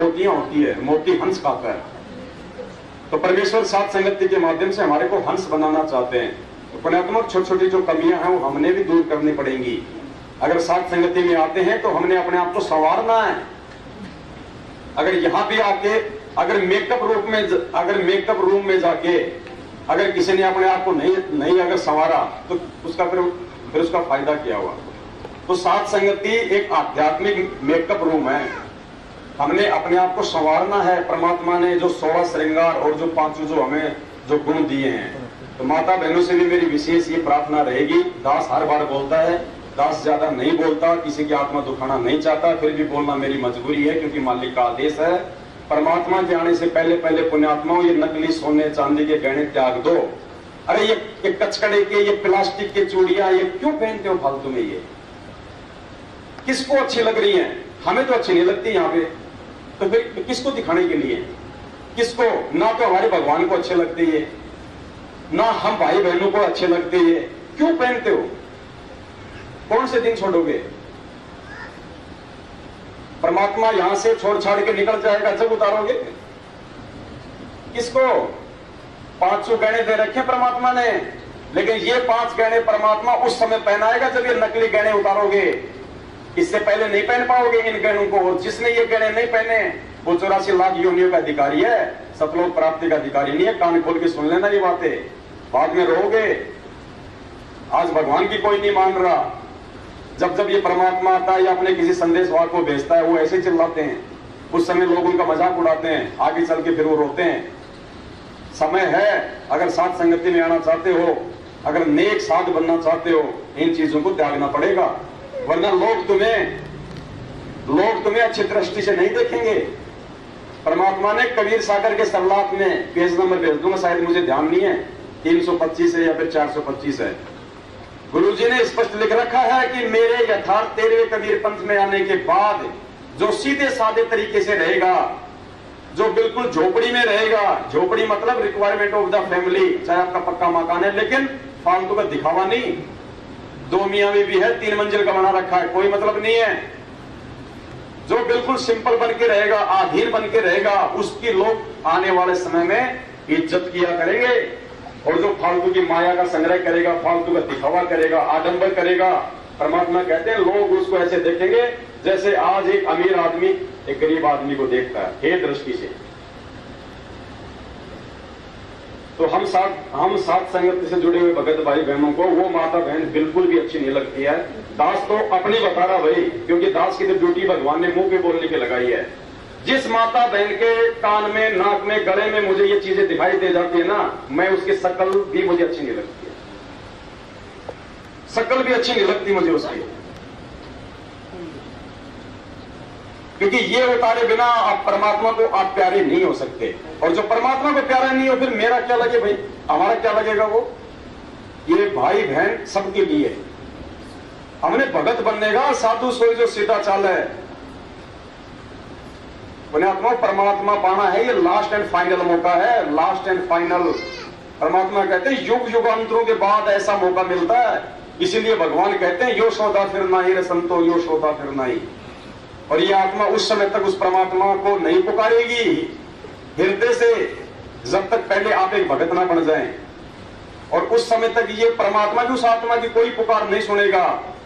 मोतियां होती है, मोती हंस खाता है। तो परमेश्वर साथ संगति के माध्यम से हमारे को हंस बनाना चाहते हैं। तो पुण्यात्मक छोटी छोटी जो कमियां हैं वो हमने भी दूर करनी पड़ेंगी। अगर साथ संगति में आते हैं तो हमने अपने आप को संवारना है। अगर यहां भी आके अगर मेकअप रूम में जाके अगर किसी ने अपने आप को नहीं अगर संवारा तो उसका फिर उसका फायदा क्या हुआ। तो साथ संगति एक आध्यात्मिक मेकअप रूम है। हमने अपने आप को संवारना है। परमात्मा ने जो 16 श्रृंगार और जो 5 जो हमें जो गुण दिए हैं, तो माता बहनों से भी मेरी विशेष ये प्रार्थना रहेगी। दास हर बार बोलता है, दास ज्यादा नहीं बोलता, किसी की आत्मा दुखाना नहीं चाहता, फिर भी बोलना मेरी मजबूरी है क्योंकि मालिक का आदेश है। परमात्मा के आने से पहले पुण्यात्माओं ये नकली सोने चांदी के गहने त्याग दो। अरे ये कचकड़े के, ये प्लास्टिक के चूड़ियां ये क्यों पहनते हो फालतू में? ये किसको अच्छी लग रही है? हमें तो अच्छी नहीं लगती यहाँ पे, तो फिर किसको दिखाने के लिए? किसको? ना तो हमारे भगवान को अच्छे लगते हैं, ना हम भाई बहनों को अच्छे लगते हैं। क्यों पहनते हो? कौन से दिन छोड़ोगे? परमात्मा यहां से छोड़ छाड़ के निकल जाएगा जब उतारोगे। किसको? 500 गहने दे रखे परमात्मा ने, लेकिन ये 5 गहने परमात्मा उस समय पहनाएगा जब ये नकली गहने उतारोगे। इससे पहले नहीं पहन पाओगे इन गहनों को। और जिसने ये गहने नहीं पहने वो 84 लाख योनियों का अधिकारी है, सतलोक प्राप्ति का अधिकारी नहीं है। कान खोल के सुन लेना ये बातें, बाद में रोगे। आज भगवान की कोई नहीं मान रहा। जब ये परमात्मा आता है या अपने किसी संदेशवाहक को भेजता है, वो ऐसे चिल्लाते हैं। उस समय लोग उनका मजाक उड़ाते हैं, आगे चल के फिर वो रोते हैं। समय है, अगर साथ संगति में आना चाहते हो, अगर नेक साध बनना चाहते हो, इन चीजों को त्यागना पड़ेगा, वरना लोग तुम्हें अच्छी दृष्टि से नहीं देखेंगे। परमात्मा ने कबीर सागर के सरलात में, पेज नंबर भेज दूंगा, शायद मुझे ध्यान नहीं है, 325 है या फिर 425 है। गुरु जी ने स्पष्ट लिख रखा है कि मेरे यथार्थ 13वें कबीर पंथ में आने के बाद जो सीधे साधे तरीके से रहेगा, जो बिल्कुल झोपड़ी में रहेगा, झोपड़ी मतलब रिक्वायरमेंट ऑफ द फैमिली, चाहे आपका पक्का मकान है लेकिन फालतू का दिखावा नहीं। 2 मियां भी है, 3 मंजिल का बना रखा है, कोई मतलब नहीं है। जो बिल्कुल सिंपल बन के रहेगा, आधीन बन के रहेगा, उसकी लोग आने वाले समय में इज्जत किया करेंगे। और जो फालतू की माया का संग्रह करेगा, फालतू का दिखावा करेगा, आडंबर करेगा, परमात्मा कहते हैं लोग उसको ऐसे देखेंगे जैसे आज एक अमीर आदमी एक गरीब आदमी को देखता है, हे दृष्टि से। तो हम साथ संगति से जुड़े हुए भगत भाई बहनों को वो माता बहन बिल्कुल भी अच्छी नहीं लगती है। दास तो अपनी बता रहा भाई, क्योंकि दास की तो ड्यूटी भगवान ने मुंह पे बोलने के लगाई है। जिस माता बहन के कान में, नाक में, गले में मुझे ये चीजें दिखाई दे जाती है ना, मैं उसकी शकल भी मुझे अच्छी नहीं लगती है। शकल भी अच्छी नहीं लगती मुझे उसकी, क्योंकि ये उतारे बिना आप परमात्मा को आप प्यारे नहीं हो सकते। और जो परमात्मा को प्यारा नहीं हो, फिर मेरा क्या लगे भाई, हमारा क्या लगेगा? वो ये भाई बहन सबके लिए हमने भगत बनने का, साधु सोई जो सीधा चाल है। पुण्यात्मा परमात्मा पाना है, ये लास्ट एंड फाइनल मौका है, लास्ट एंड फाइनल। परमात्मा कहते हैं युग युगांतरों के बाद ऐसा मौका मिलता है, इसीलिए भगवान कहते हैं यो श्रोता फिर नाही रे संतो, यो श्रोता फिर नाही। और ये आत्मा उस समय तक उस परमात्मा को नहीं पुकारेगी हृदय से, जब तक पहले आप एक भगत ना बन जाएं। और उस समय तक ये परमात्मा की, उस आत्मा की कोई पुकार नहीं सुनेगा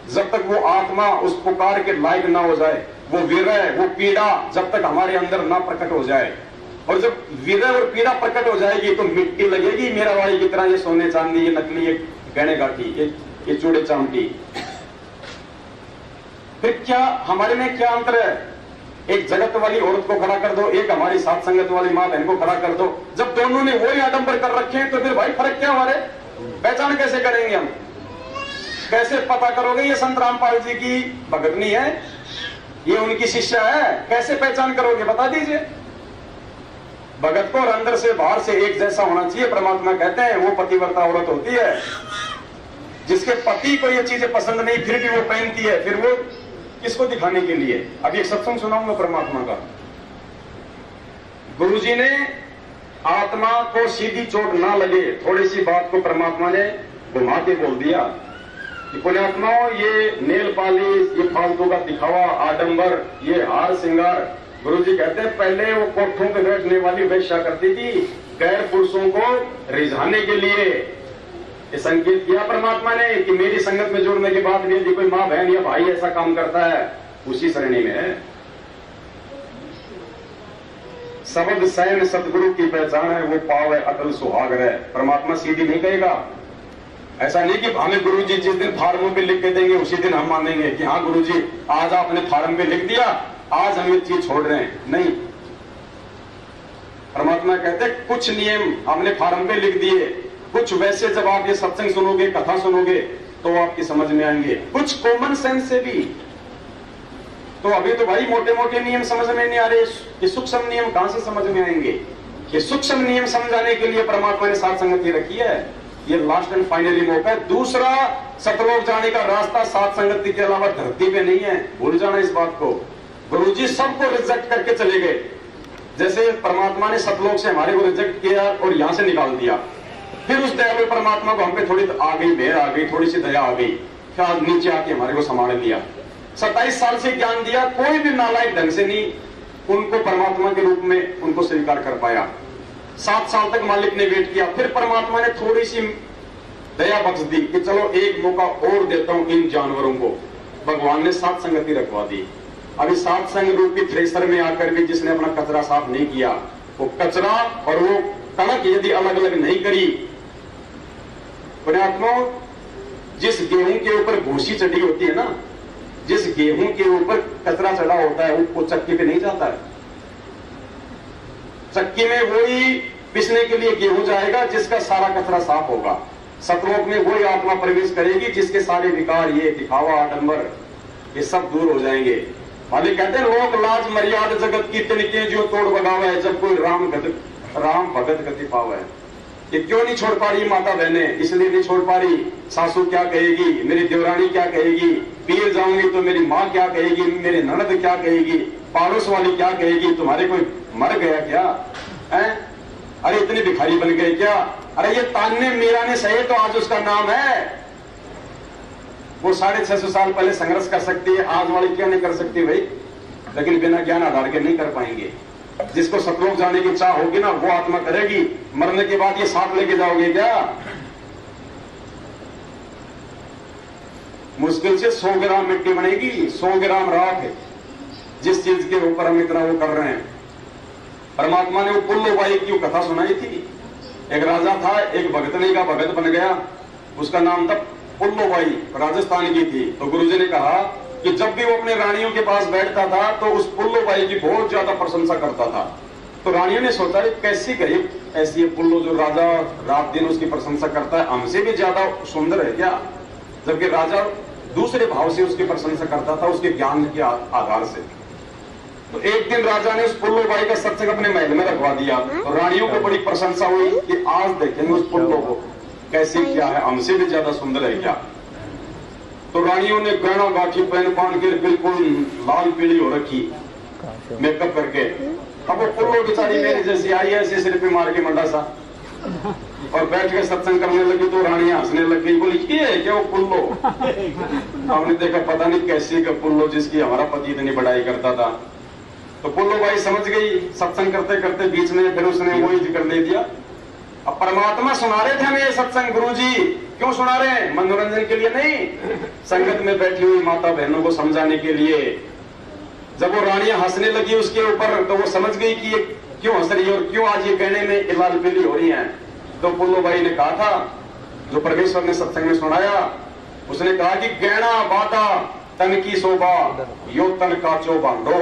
जब तक वो आत्मा उस पुकार के लायक ना हो जाए। वो विरह, वो पीड़ा जब तक हमारे अंदर ना प्रकट हो जाए। और जब विरह और पीड़ा प्रकट हो जाएगी तो मिट्टी लगेगी मेरा वाली की तरह, ये सोने चांदी, ये नकली, ये गहने गाठी, ये चूड़े चामटी। फिर क्या हमारे में क्या अंतर है? एक जगत वाली औरत को खड़ा कर दो, एक हमारी साथ संगत वाली मां बहन को खड़ा कर दो। जब दोनों ने वही आडंबर कर रखे हैं तो फिर भाई फर्क क्या? हमारे पहचान कैसे करेंगे हम? कैसे पता करोगे ये संत रामपाल जी की भगतनी है, ये उनकी शिष्या है? कैसे पहचान करोगे? बता दीजिए। भगत को अंदर से बाहर से एक जैसा होना चाहिए। परमात्मा कहते हैं वो पतिव्रता औरत होती है जिसके पति को ये चीजें पसंद नहीं, फिर भी वो पहनती है। फिर वो किसको दिखाने के लिए? अभी एक सत्संग सुनाऊंगा परमात्मा का। गुरुजी ने आत्मा को सीधी चोट ना लगे, थोड़ी सी बात को परमात्मा ने घुमा के बोल दिया कि पुण्यात्माओं, ये नेल पालिश, ये फालतू का दिखावा, आडंबर, ये हार श्रृंगार, गुरुजी कहते हैं पहले वो कोठों पे बैठने वाली वेश्या करती थी गैर पुरुषों को रिझाने के लिए। ये संकेत किया परमात्मा ने कि मेरी संगत में जुड़ने के बाद भी यदि कोई माँ बहन या भाई ऐसा काम करता है उसी श्रेणी में है। शब्द सैन सतगुरु की पहचान है, वो पाव है अटल सुहाग है। परमात्मा सीधी नहीं कहेगा। ऐसा नहीं कि हमें गुरुजी जिस दिन फार्मों पे लिख के देंगे उसी दिन हम मानेंगे कि हाँ गुरुजी आज आपने फार्म पे लिख दिया, आज हम ये चीज छोड़ रहे हैं। नहीं, परमात्मा कहते हैं कुछ नियम हमने फार्म पे लिख दिए, कुछ वैसे जब आप ये सत्संग सुनोगे, कथा सुनोगे तो आपकी समझ में आएंगे, कुछ कॉमन सेंस से भी। तो अभी तो भाई मोटे मोटे नियम समझ में नहीं आ रहे, ये सूक्ष्म नियम कहां से समझ में आएंगे? ये सूक्ष्म नियम समझाने के लिए परमात्मा ने साथ संगति रखी है। ये लास्ट एंड फाइनली मौका है। दूसरा सतलोक जाने का रास्ता साथ संगति के अलावा धरती पे नहीं है, भूल जाना इस बात को। गुरुजी सबको रिजेक्ट करके चले गए। जैसे परमात्मा ने सतलोक से हमारे को रिजेक्ट किया और यहां से निकाल दिया, फिर उस दयालु परमात्मा को हम पे थोड़ी आ गई मेहर आ गई, थोड़ी सी दया आ गई, फिर नीचे आके हमारे को संभाल लिया। 27 साल से ज्ञान दिया, कोई भी नालायक ढंग से नहीं उनको परमात्मा के रूप में उनको स्वीकार कर पाया। 7 साल तक मालिक ने वेट किया, फिर परमात्मा ने थोड़ी सी दया बख्श दी कि चलो एक मौका और देता हूं इन जानवरों को। भगवान ने साथ संगति रखवा दी। अभी साथ संग रूपी थ्रेसर में आकर भी जिसने अपना कचरा साफ नहीं किया, वो कचरा और वो कणक यदि अलग अलग नहीं करी, पुण्यात्मा जिस गेहूं के ऊपर भूसी चढ़ी होती है ना, जिस गेहूं के ऊपर कचरा चढ़ा होता है वो चक्की पे नहीं जाता है। चक्की में वही पिसने के लिए गेहूं जाएगा जिसका सारा कचरा साफ होगा। सतलोक में वही आत्मा प्रवेश करेगी जिसके सारे विकार, ये दिखावा, आडंबर, ये सब दूर हो जाएंगे। मालिक कहते हैं लोक लाज मर्यादा जगत की तिनके जो तोड़ बगावा है, जब कोई राम भगत गति पावा है। ये क्यों नहीं छोड़ पा रही माता बहने? इसलिए नहीं छोड़ पा रही, सासू क्या कहेगी, मेरी देवरानी क्या कहेगी, पीर जाऊंगी तो मेरी माँ क्या कहेगी, मेरी ननद क्या कहेगी, पड़ोस वाली क्या कहेगी, तुम्हारे कोई मर गया क्या है? अरे इतने भिखारी बन गए क्या? अरे ये तान्ने मीरा ने सही तो आज उसका नाम है। वो 650 साल पहले संघर्ष कर सकती है, आज वाली क्या नहीं कर सकती भाई? लेकिन बिना ज्ञान आधार के नहीं कर पाएंगे। जिसको सतलोक जाने की चाह होगी ना वो आत्मा करेगी। मरने के बाद ये साथ लेके जाओगे क्या? मुश्किल से 100 ग्राम मिट्टी बनेगी, 100 ग्राम राख, जिस चीज के ऊपर हम इतना वो कर रहे हैं। परमात्मा ने वो पुल्लोबाई की कथा सुनाई थी। एक राजा था, एक भगतनी का भगत बन गया, उसका नाम था पुल्लोबाई, राजस्थान की थी। तो गुरुजी ने कहा कि जब भी वो अपने रानियों के पास बैठता था तो उस पुल्लोबाई की बहुत ज्यादा प्रशंसा करता था। तो रानियों ने सोचा कैसी गरीब ऐसी है पुल्लो जो राजा रात दिन उसकी प्रशंसा करता है, हमसे भी ज्यादा सुंदर है क्या? जबकि राजा दूसरे भाव से उसकी प्रशंसा करता था, उसके ज्ञान के आधार से। तो एक दिन राजा ने उस पुल्लोबाई का सत्संग अपने महल में रखवा दिया। तो रानियों को बड़ी प्रशंसा हुई कि आज देखेंगे उस पुल्लो को कैसी क्या है, हमसे भी ज्यादा सुंदर है क्या? तो रानियों ने गहना गाठी पहन के बिल्कुल लाल पीली हो रखी मेकअप करके। अब वो पुल्लो बेचारी मेरी जैसी आई ऐसे सिर पे मार के मंडा सा और बैठ के सत्संग करने लगी। तो रानियां हंसने लग गई, बोली ये है क्या वो पुल्लो? हमने देखा पता नहीं कैसी का पुल्लो जिसकी हमारा पति इतनी बड़ाई करता था। तो पुल्लो भाई समझ गई, सत्संग करते करते बीच में फिर उसने वही जिक्र ले दिया। अब परमात्मा सुना रहे थे हमें ये सत्संग, गुरुजी क्यों सुना रहे हैं? मनोरंजन के लिए नहीं, संगत में बैठी हुई माता बहनों को समझाने के लिए। जब वो रानियां हंसने लगी उसके ऊपर तो वो समझ गई कि ये क्यों हंस रही है और क्यों आज ये कहने में लाल पीली हो रही है। तो पुल्लो भाई ने कहा था, जो परमेश्वर ने सत्संग में सुनाया, उसने कहा कि गहना बाटा तन की शोभा यो तन काचो बांधो,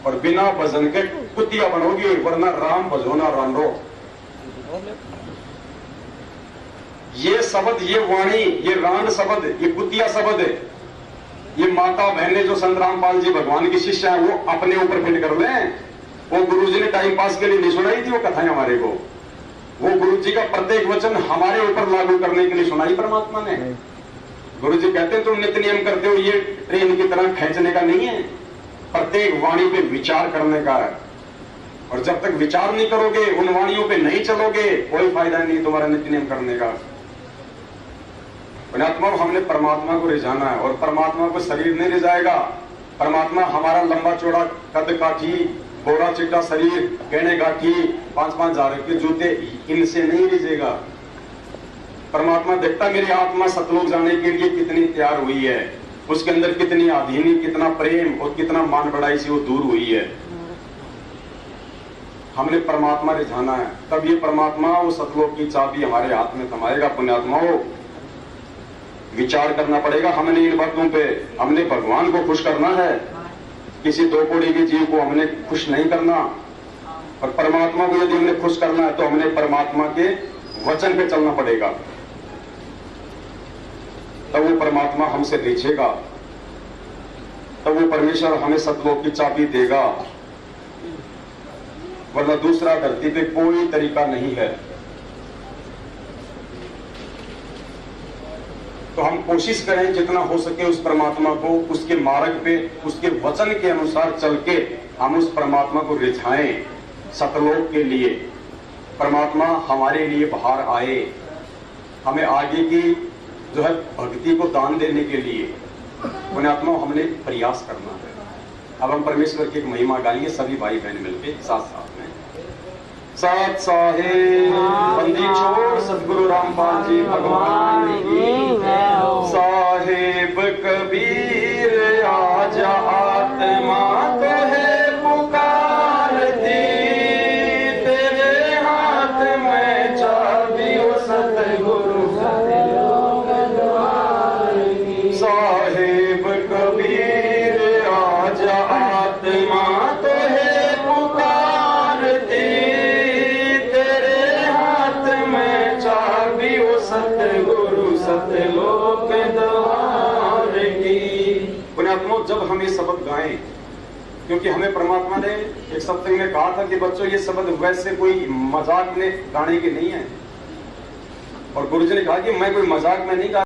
और बिना भजन के कुतिया बनोगी, वरना राम भजोना रांडो। ये शब्द, ये वाणी, ये रांड शब्द, ये कुतिया शब्द, ये माता बहने जो संत रामपाल जी भगवान की शिष्य है वो अपने ऊपर फिट कर लें। वो गुरुजी ने टाइम पास के लिए नहीं सुनाई थी वो कथाएं हमारे को, वो गुरुजी का प्रत्येक वचन हमारे ऊपर लागू करने के लिए सुनाई परमात्मा ने। गुरुजी कहते हैं तुम नित्य नियम करते हो, ये ट्रेन की तरह खींचने का नहीं है, प्रत्येक वाणी पे विचार करने का है। और जब तक विचार नहीं करोगे, उन वाणियों पे नहीं चलोगे, कोई फायदा नहीं तुम्हारा नित्य नियम करने का। पुण्यात्मा, हमने परमात्मा को रिझाना है और परमात्मा को शरीर नहीं रिझाएगा। परमात्मा हमारा लंबा चौड़ा कद काठी, गोरा चिट्टा शरीर, गहने गाठी, 5-5 हजार के जूते, इनसे नहीं रिझेगा। परमात्मा देखता मेरी आत्मा सतलोक जाने के लिए कितनी तैयार हुई है, उसके अंदर कितनी आधीनी, कितना प्रेम और कितना मान बढ़ाई से वो दूर हुई है। हमने परमात्मा रिझाना है, तब ये परमात्मा वो सतलोक की चाबी हमारे हाथ में थमाएगा। पुण्यात्माओं, विचार करना पड़ेगा हमने इन बातों पे। हमने भगवान को खुश करना है, किसी दो कोड़ी के जीव को हमने खुश नहीं करना। और परमात्मा को यदि हमने खुश करना है तो हमने परमात्मा के वचन पे चलना पड़ेगा, तब वो परमात्मा हमसे रिझेगा, तब वो परमेश्वर हमें सतलोक की चाबी देगा। वरना दूसरा धरती पे कोई तरीका नहीं है। तो हम कोशिश करें जितना हो सके उस परमात्मा को, उसके मार्ग पे, उसके वचन के अनुसार चल के हम उस परमात्मा को रिझाएं सतलोक के लिए। परमात्मा हमारे लिए बाहर आए, हमें आगे की जो है भक्ति को दान देने के लिए। पुण्यात्मा, हमने प्रयास करना है। अब हम परमेश्वर की एक महिमा गाएंगे सभी भाई बहन मिलके साथ साथ में। सात साहेब बंदी छोड़ सदगुरु रामपाल जी भगवान की, साहेब कबीर आज आत्मा तो है पुकारती, तेरे हाथ में चाबी हो सतगुरु, साहेब कबीर आज आत्मा तो है पुकारती, तेरे हाथ में चाबी हो सतगुरु सतलोक द्वार की। पुण्यात्मा, जब हम ये शब्द गाएं, क्योंकि हमें परमात्मा ने एक सत्संग में कहा था कि बच्चों ये शब्द वैसे कोई मजाक में गाने के नहीं है। और गुरुजी ने कहा कि मैं कोई मजाक में नहीं गा